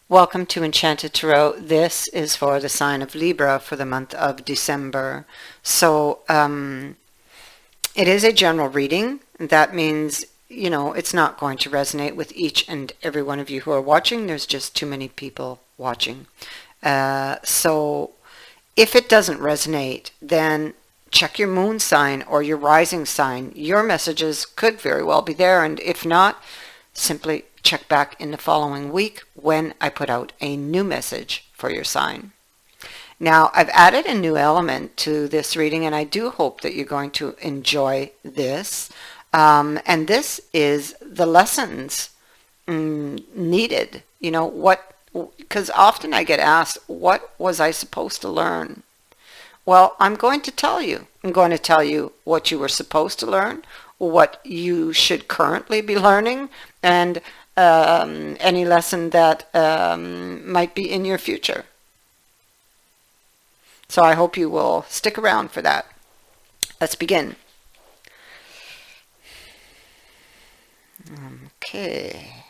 Welcome to Enchanted Tarot. This is for the sign of Libra for the month of December. So it is a general reading. That means, it's not going to resonate with each and every one of you who are watching. There's just too many people watching. So if it doesn't resonate, then check your moon sign or your rising sign. Your messages could very well be there, and if not, simply check back in the following week when I put out a new message for your sign. Now, I've added a new element to this reading, and I do hope that you're going to enjoy this. And this is the lessons needed. Because often I get asked, what was I supposed to learn? Well, I'm going to tell you. I'm going to tell you what you were supposed to learn, what you should currently be learning, and any lesson that might be in your future. So I hope you will stick around for that. Let's begin. Okay.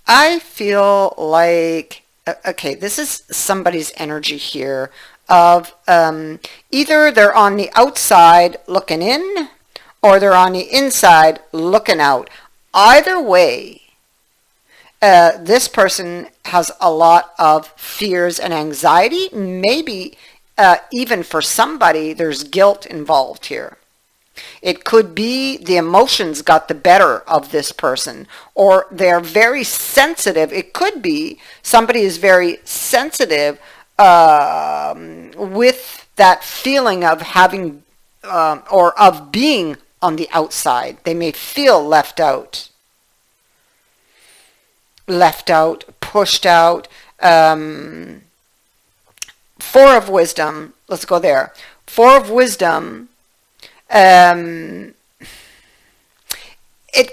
I feel like, okay, this is somebody's energy here of either they're on the outside looking in, or they're on the inside looking out. Either way, this person has a lot of fears and anxiety. Maybe even for somebody, there's guilt involved here. It could be the emotions got the better of this person, or they're very sensitive. It could be somebody is very sensitive with that feeling of having or of being on the outside. They may feel left out, pushed out. Four of Wisdom, let's go there. Four of Wisdom, it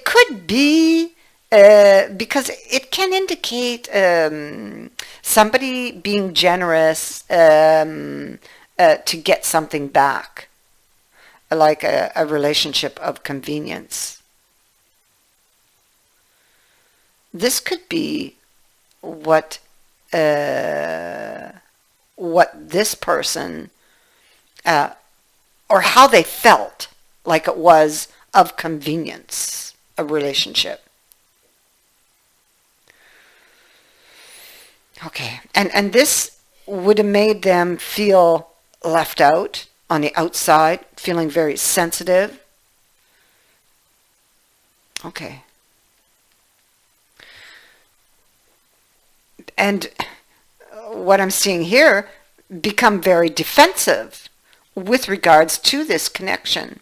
could be because it can indicate somebody being generous to get something back, like a relationship of convenience. This could be what this person or how they felt like it was of convenience, a relationship. Okay, and this would have made them feel left out on the outside, feeling very sensitive. Okay. And what I'm seeing here, become very defensive with regards to this connection.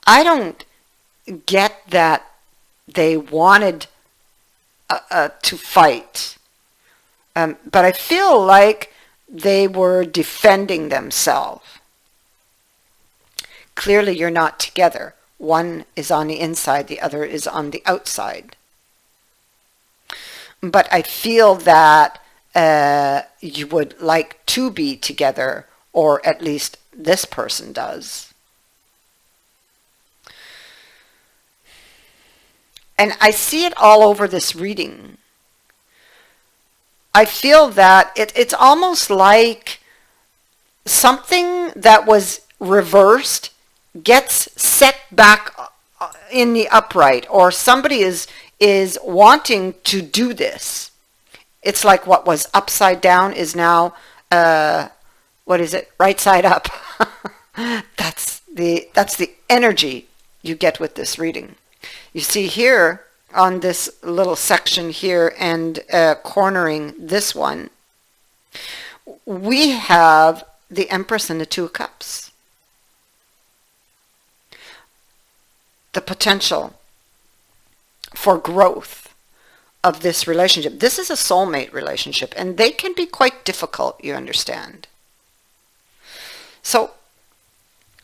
I don't get that they wanted to fight, but I feel like they were defending themselves. Clearly, you're not together. One is on the inside, the other is on the outside. But I feel that you would like to be together, or at least this person does. And I see it all over this reading. I feel that it's almost like something that was reversed gets set back in the upright, or somebody is wanting to do this. It's like what was upside down is now, what is it? Right side up. That's the energy you get with this reading. You see here on this little section here and cornering this one, we have the Empress and the Two of Cups. The potential for growth of this relationship. This is a soulmate relationship, and they can be quite difficult, you understand. So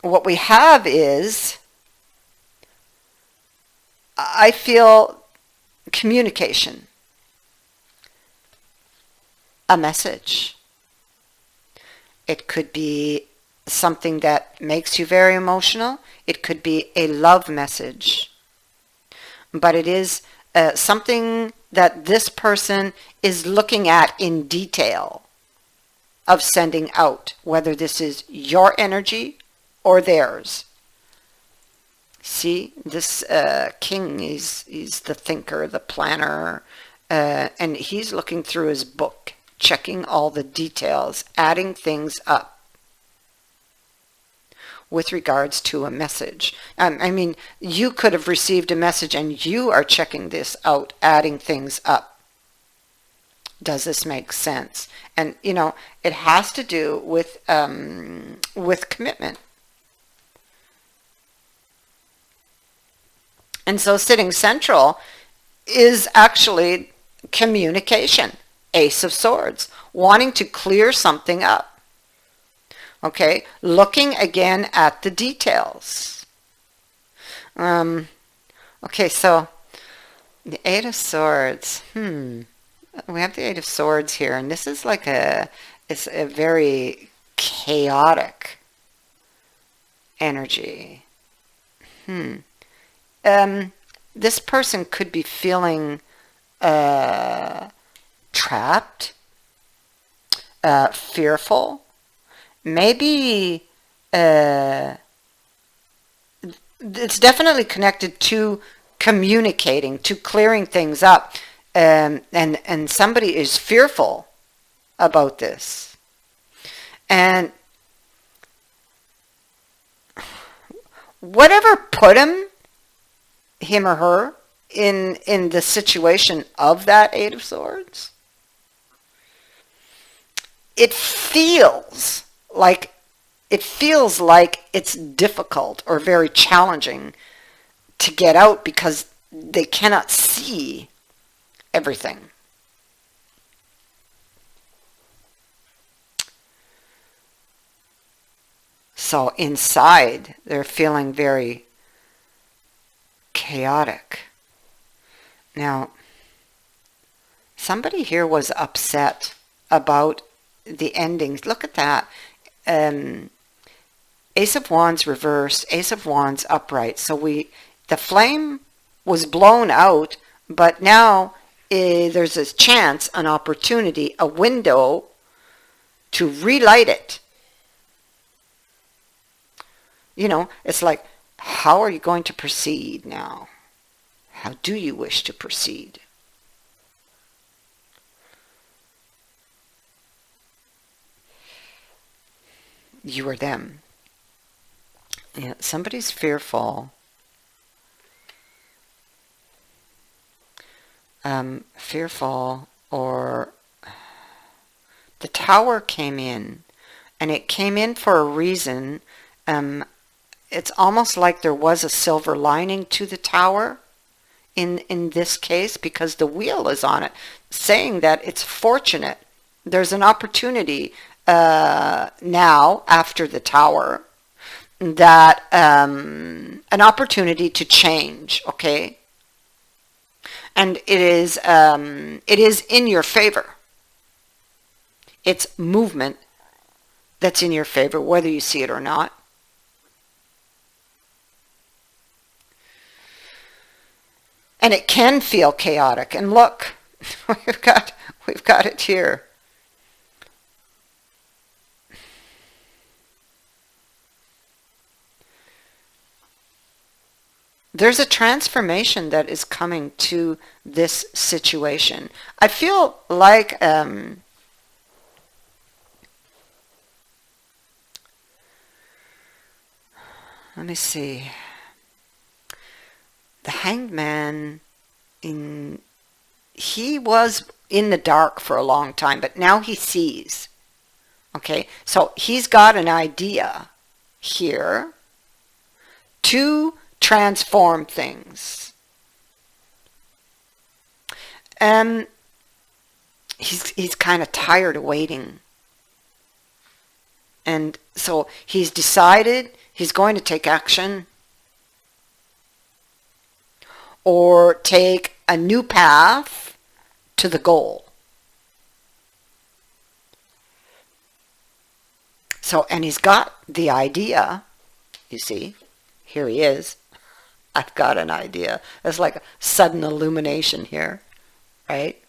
what we have is, I feel, communication, a message. It could be something that makes you very emotional. It could be a love message. but it is something that this person is looking at in detail of sending out, whether this is your energy or theirs. See, this king he's the thinker, the planner, and he's looking through his book, checking all the details, adding things up with regards to a message. I mean, you could have received a message and you are checking this out, adding things up. Does this make sense? And, you know, it has to do with commitment. And so sitting central is actually communication. Ace of Swords, wanting to clear something up. Okay, looking again at the details. Okay, so the Eight of Swords. We have the Eight of Swords here, and this is like it's a very chaotic energy. This person could be feeling trapped, fearful. Maybe it's definitely connected to communicating, to clearing things up, and somebody is fearful about this. And whatever put him or her in the situation of that Eight of Swords, it feels like it's difficult or very challenging to get out because they cannot see everything. So inside, they're feeling very chaotic. Now, somebody here was upset about the endings. Look at that. Ace of Wands reversed, Ace of Wands upright. So the flame was blown out, but now there's a chance, an opportunity, a window to relight it. You know, it's like, how are you going to proceed now? How do you wish to proceed? You or them. Yeah, somebody's fearful. Fearful, or the Tower came in, and it came in for a reason. It's almost like there was a silver lining to the Tower in this case, because the wheel is on it, saying that it's fortunate. There's an opportunity now after the Tower, that an opportunity to change, okay? And it is in your favor. It's movement that's in your favor, whether you see it or not. And it can feel chaotic. And look, we've got it here. There's a transformation that is coming to this situation. I feel like let me see. The Hanged Man, he was in the dark for a long time, but now he sees. Okay, so he's got an idea here to transform things. He's kind of tired of waiting. And so he's decided he's going to take action, or take a new path to the goal. So, and he's got the idea, you see, here he is. I've got an idea. It's like a sudden illumination here, right?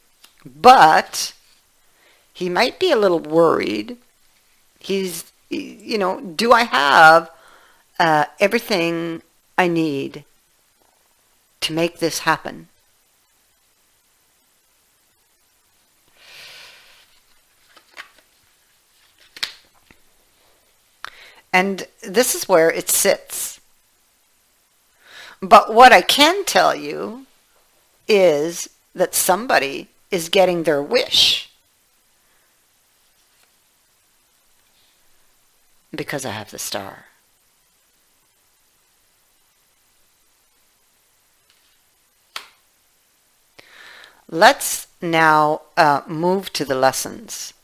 But he might be a little worried. Do I have everything I need to make this happen? And this is where it sits. But what I can tell you is that somebody is getting their wish because I have the star. Let's now move to the lessons.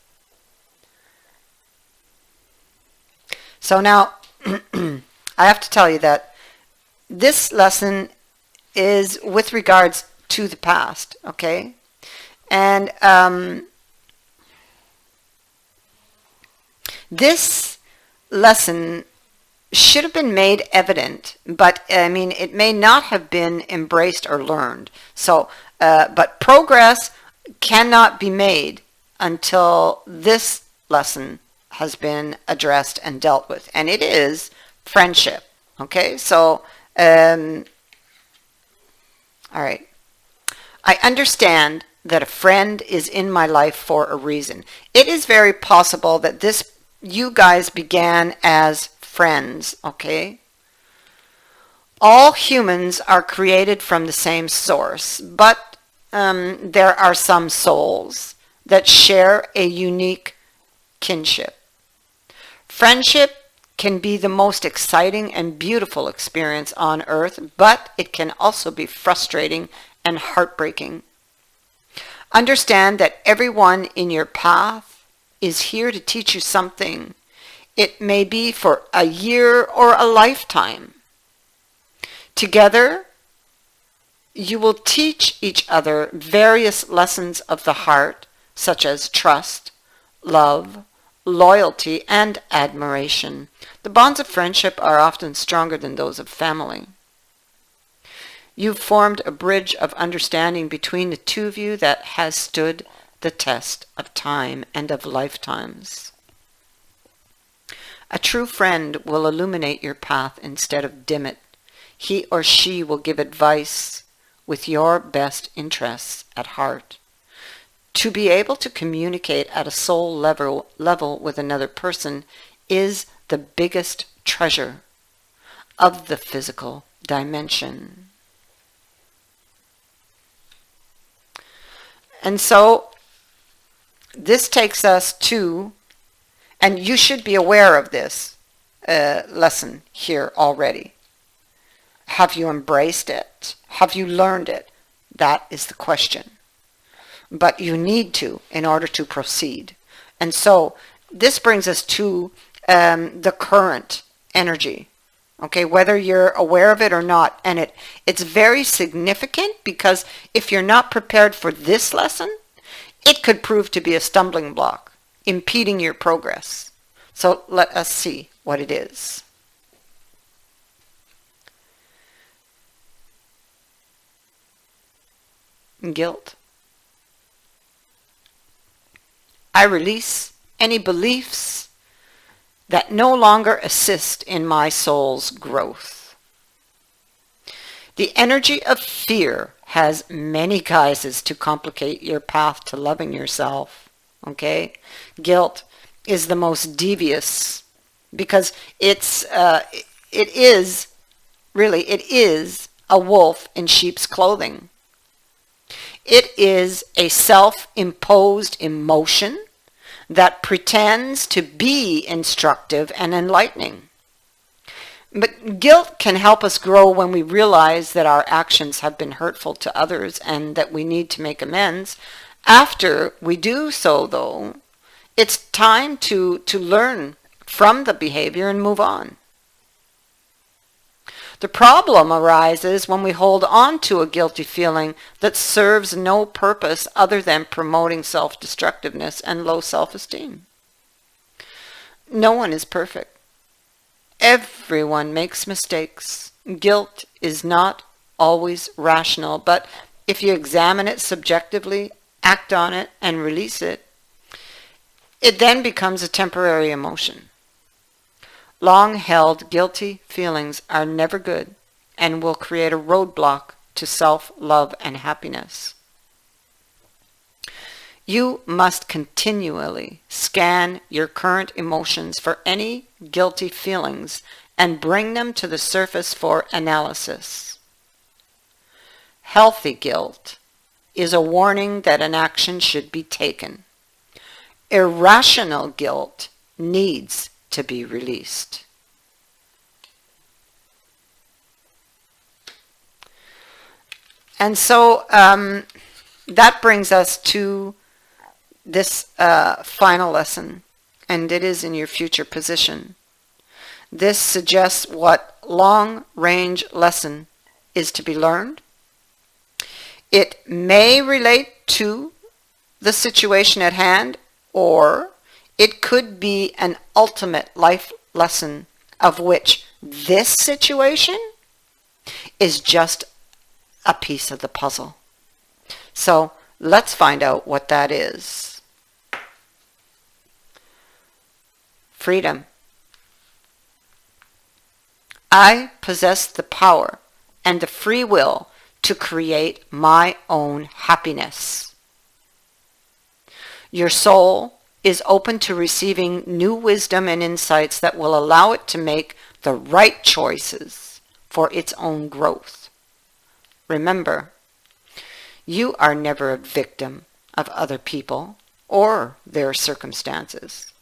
So now, I have to tell you that this lesson is with regards to the past, okay? And this lesson should have been made evident, but I mean, it may not have been embraced or learned. So, but progress cannot be made until this lesson has been addressed and dealt with, and it is friendship. Okay, so all right, I understand that a friend is in my life for a reason. It is very possible that you guys began as friends. Okay, all humans are created from the same source, but there are some souls that share a unique kinship. Friendship can be the most exciting and beautiful experience on earth, but it can also be frustrating and heartbreaking. Understand that everyone in your path is here to teach you something. It may be for a year or a lifetime. Together, you will teach each other various lessons of the heart, such as trust, love, loyalty, and admiration. The bonds of friendship are often stronger than those of family. You've formed a bridge of understanding between the two of you that has stood the test of time and of lifetimes. A true friend will illuminate your path instead of dim it. He or she will give advice with your best interests at heart. To be able to communicate at a soul level with another person is the biggest treasure of the physical dimension. And so this takes us to, and you should be aware of this lesson here already. Have you embraced it? Have you learned it? That is the question. But you need to in order to proceed. And so this brings us to the current energy, okay, whether you're aware of it or not. And it's very significant because if you're not prepared for this lesson, it could prove to be a stumbling block, impeding your progress. So let us see what it is. Guilt. I release any beliefs that no longer assist in my soul's growth. The energy of fear has many guises to complicate your path to loving yourself. Okay? Guilt is the most devious because it is a wolf in sheep's clothing. It is a self-imposed emotion that pretends to be instructive and enlightening. But guilt can help us grow when we realize that our actions have been hurtful to others and that we need to make amends. After we do so, though, it's time to learn from the behavior and move on. The problem arises when we hold on to a guilty feeling that serves no purpose other than promoting self-destructiveness and low self-esteem. No one is perfect. Everyone makes mistakes. Guilt is not always rational, but if you examine it subjectively, act on it, and release it, it then becomes a temporary emotion. Long-held guilty feelings are never good and will create a roadblock to self-love and happiness. You must continually scan your current emotions for any guilty feelings and bring them to the surface for analysis. Healthy guilt is a warning that an action should be taken. Irrational guilt needs to be released. And so that brings us to this final lesson, and it is in your future position. This suggests what long-range lesson is to be learned. It may relate to the situation at hand, or it could be an ultimate life lesson of which this situation is just a piece of the puzzle. So let's find out what that is. Freedom. I possess the power and the free will to create my own happiness. Your soul is open to receiving new wisdom and insights that will allow it to make the right choices for its own growth. Remember, you are never a victim of other people or their circumstances.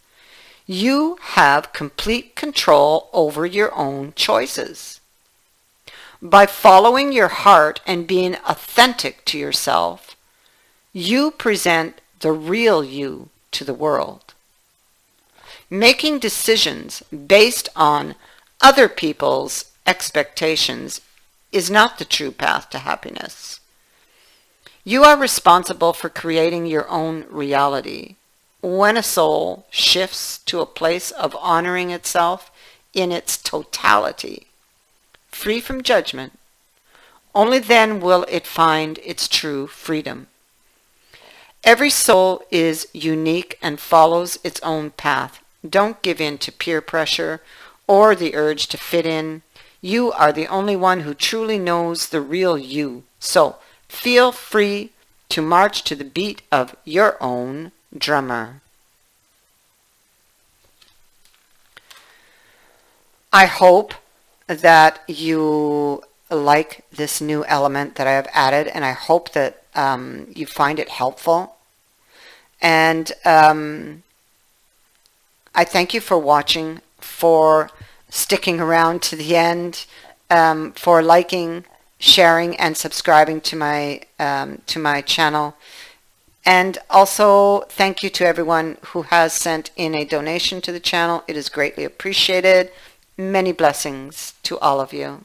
You have complete control over your own choices. By following your heart and being authentic to yourself, you present the real you to the world. Making decisions based on other people's expectations is not the true path to happiness. You are responsible for creating your own reality. When a soul shifts to a place of honoring itself in its totality, free from judgment, only then will it find its true freedom. Every soul is unique and follows its own path. Don't give in to peer pressure or the urge to fit in. You are the only one who truly knows the real you. So feel free to march to the beat of your own drummer. I hope that you like this new element that I have added, and I hope that you find it helpful. And I thank you for watching, for sticking around to the end, for liking, sharing, and subscribing to my channel. And also thank you to everyone who has sent in a donation to the channel. It is greatly appreciated. Many blessings to all of you.